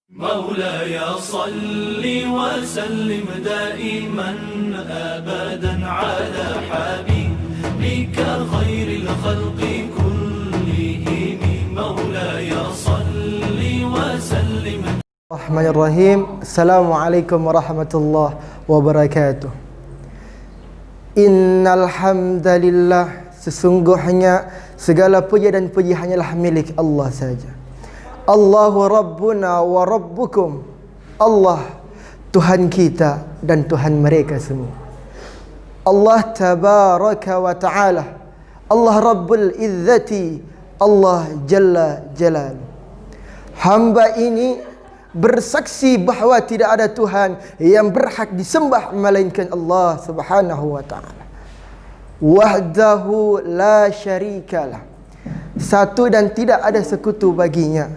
مولاي صل وسلم دائما أبدا على حبيبك خير الخلق كلهم مولاي صل وسلم. Bismillahirrahmanirrahim. Assalamualaikum warahmatullahi wabarakatuh. Innal hamdalillah, sesungguhnya segala puja dan puji hanyalah milik Allah saja. Allahu Rabbuna wa Rabbukum, Allah Tuhan kita dan Tuhan mereka semua. Allah Tabaraka wa Ta'ala, Allah Rabbul Izzati, Allah Jalla Jalal. Hamba ini bersaksi bahawa tidak ada Tuhan yang berhak disembah melainkan Allah Subhanahu wa Ta'ala. Wahdahu la syarikalah, satu dan tidak ada sekutu baginya.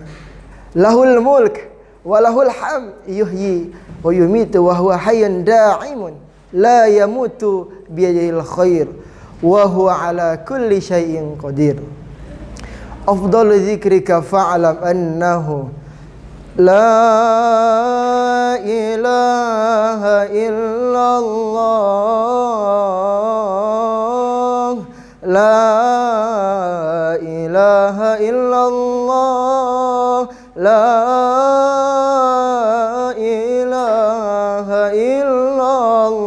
Lahul mulk wa lahul hamd, yuhyi wa yumitu wa huwa hayyun da'imun la yamutu biyadihil khair wa huwa ala kulli syai'in qadir. Afdalu dzikrika fa'lam annahu la ilaha illallah, la ilaha illallah, la ilaha illallah,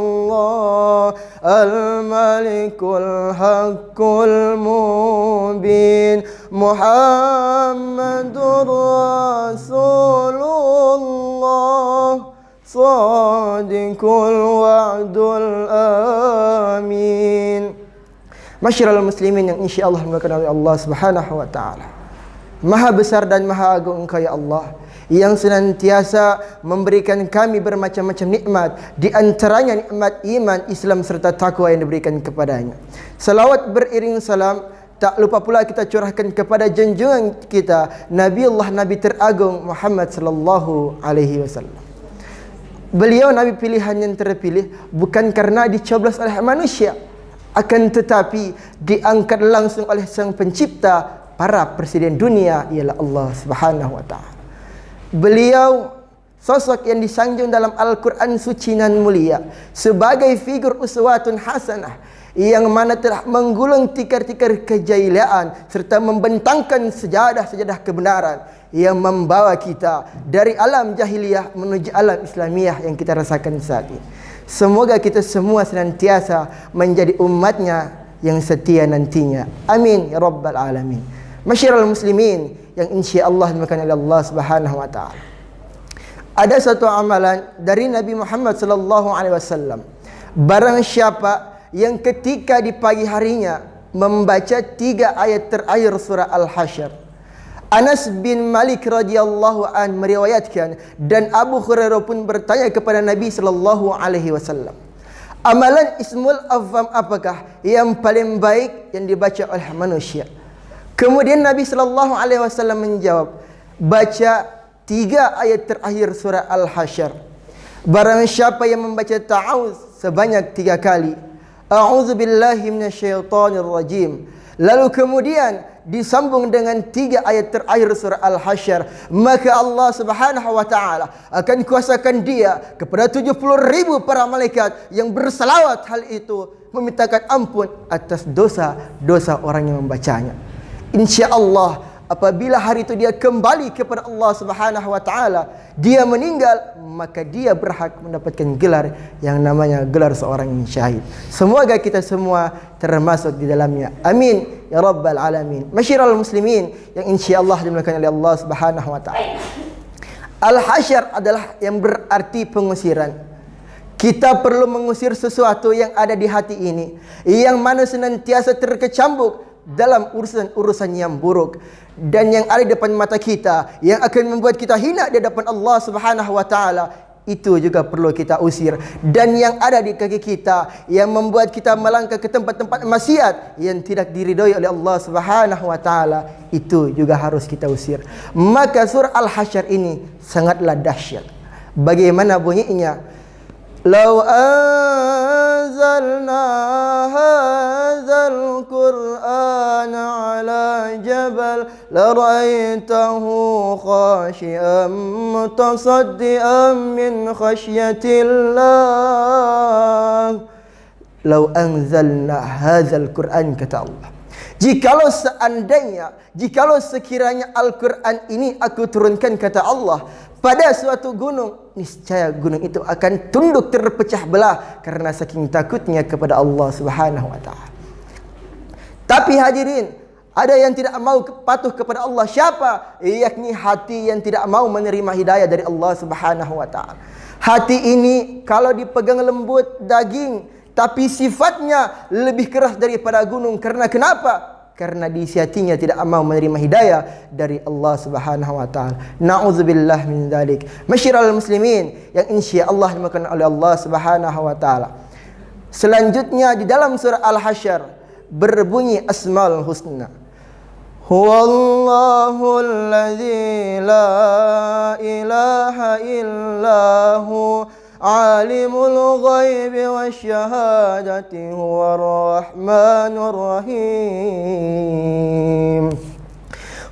al-malikul haqqul mubin, Muhammadur Rasulullah, Sadiqul wa'dul amin. Masyiral muslimin yang insyaAllah dimuliakan oleh Allah Subhanahu wa Ta'ala. Maha besar dan maha agung Engkau ya Allah, yang senantiasa memberikan kami bermacam-macam nikmat, di antaranya nikmat iman, Islam serta takwa yang diberikan kepadanya. Salawat beriring salam tak lupa pula kita curahkan kepada junjungan kita Nabiullah, Nabi teragung Muhammad sallallahu alaihi wasallam. Beliau Nabi pilihan yang terpilih bukan karena dicoblos oleh manusia, akan tetapi diangkat langsung oleh Sang Pencipta para presiden dunia, ialah Allah Subhanahu wa Ta'ala. Beliau sosok yang disanjung dalam Al-Quran suci nan mulia sebagai figur uswatun hasanah, yang mana telah menggulung tikar-tikar kejayaan serta membentangkan sejadah-sejadah kebenaran yang membawa kita dari alam jahiliyah menuju alam Islamiyah yang kita rasakan saat ini. Semoga kita semua senantiasa menjadi umatnya yang setia nantinya. Amin ya rabbal alamin. Masyiral muslimin yang insyaAllah dimakan oleh Allah Subhanahu wa Ta'ala. Ada satu amalan dari Nabi Muhammad sallallahu alaihi wasallam. Barang siapa yang ketika di pagi harinya membaca 3 ayat terakhir surah Al-Hasyr. Anas bin Malik radhiyallahu an meriwayatkan, dan Abu Hurairah pun bertanya kepada Nabi sallallahu alaihi wasallam, amalan Ismul Azam apakah yang paling baik yang dibaca oleh manusia? Kemudian Nabi sallallahu alaihi wasallam menjawab, baca 3 ayat terakhir surah Al-Hasyr. Barang siapa yang membaca ta'awuz sebanyak 3 kali, a'udzubillahi minasyaitonir rajim, lalu kemudian disambung dengan 3 ayat terakhir surah Al-Hasyr, maka Allah Subhanahu wa Ta'ala akan kuasakan dia kepada 70.000 para malaikat yang berselawat hal itu, memintakan ampun atas dosa-dosa orang yang membacanya. InsyaAllah apabila hari itu dia kembali kepada Allah Subhanahu wa Ta'ala, dia meninggal, maka dia berhak mendapatkan gelar yang namanya gelar seorang yang syahid. Semoga kita semua termasuk di dalamnya. Amin ya rabbal alamin. Masyiral muslimin yang insyaAllah dimuliakan oleh Allah Subhanahu wa Ta'ala. Al-Hasyr adalah yang berarti pengusiran. Kita perlu mengusir sesuatu yang ada di hati ini, yang mana senantiasa terkecambuk dalam urusan-urusan yang buruk dan yang ada di depan mata kita, yang akan membuat kita hina di hadapan Allah Subhanahu wa Ta'ala. Itu juga perlu kita usir. Dan yang ada di kaki kita, yang membuat kita melangkah ke tempat-tempat maksiat yang tidak diridhoi oleh Allah Subhanahu wa Ta'ala, itu juga harus kita usir. Maka surah Al-Hasyr ini sangatlah dahsyat. Bagaimana bunyinya? Lau أنزلنا هذا القرآن على جبل لرأيته خاشعا متصدعا من خشية الله لو أنزلنا هذا القرآن kata Allah. Jikalau seandainya, jikalau sekiranya Al-Quran ini aku turunkan kata Allah pada suatu gunung, niscaya gunung itu akan tunduk terpecah belah karena saking takutnya kepada Allah Subhanahu wa taala. Tapi hadirin, ada yang tidak mau patuh kepada Allah. Siapa? Yakni hati yang tidak mau menerima hidayah dari Allah Subhanahu wa taala. Hati ini kalau dipegang lembut daging, tapi sifatnya lebih keras daripada gunung. Karena kenapa? Karena di isi hatinya tidak mau menerima hidayah dari Allah Subhanahu wa taala. Na'udzubillah min dzalik. Masyiral muslimin yang insyaallah dimakan oleh Allah Subhanahu wa taala. Selanjutnya di dalam surah Al-Hasyr berbunyi Asmaul Husna. Huwallahu alladzi la ilaha illahu alimul ghaibi wasyahadati huwar rahmanur rahim.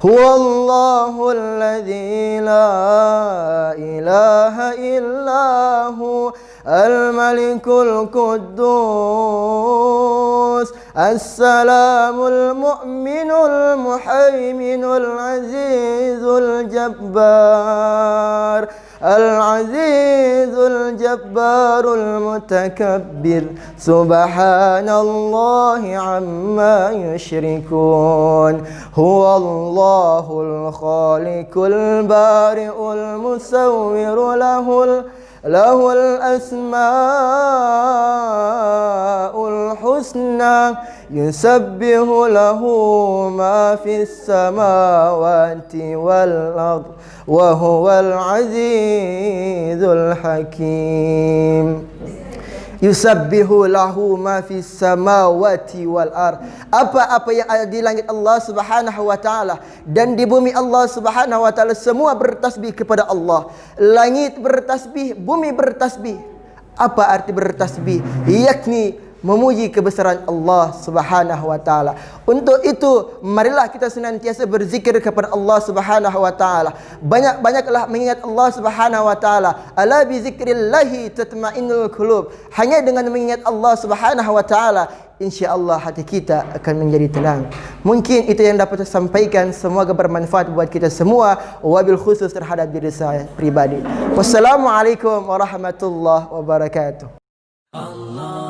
Huwallahu alladzi la ilaha illahu al-malikul quddus as-salamul mu'minul muhaiminul azizul jabbar al-azizul jabbarul mutakabbir subhanallahi amma yushrikun huwallahul khaliqul bari'ul musawwiru lahul asma'ul husna yusabbihu lahu ma fis samawati wal ard wa huwal azizul hakim. Yusabbihu lahu ma fis samawati wal ard. Apa-apa yang ada di langit Allah Subhanahu wa taala dan di bumi Allah Subhanahu wa taala semua bertasbih kepada Allah. Langit bertasbih, bumi bertasbih. Apa arti bertasbih? Yakni memuji kebesaran Allah Subhanahu wa taala. Untuk itu, marilah kita senantiasa berzikir kepada Allah Subhanahu wa taala. Banyak-banyaklah mengingat Allah Subhanahu wa taala. Ala bi zikrillahi tatma'innul qulub. Hanya dengan mengingat Allah Subhanahu wa taala, insyaallah hati kita akan menjadi tenang. Mungkin itu yang dapat saya sampaikan. Semoga bermanfaat buat kita semua, wabil khusus terhadap diri saya pribadi. Wassalamualaikum warahmatullahi wabarakatuh. Allah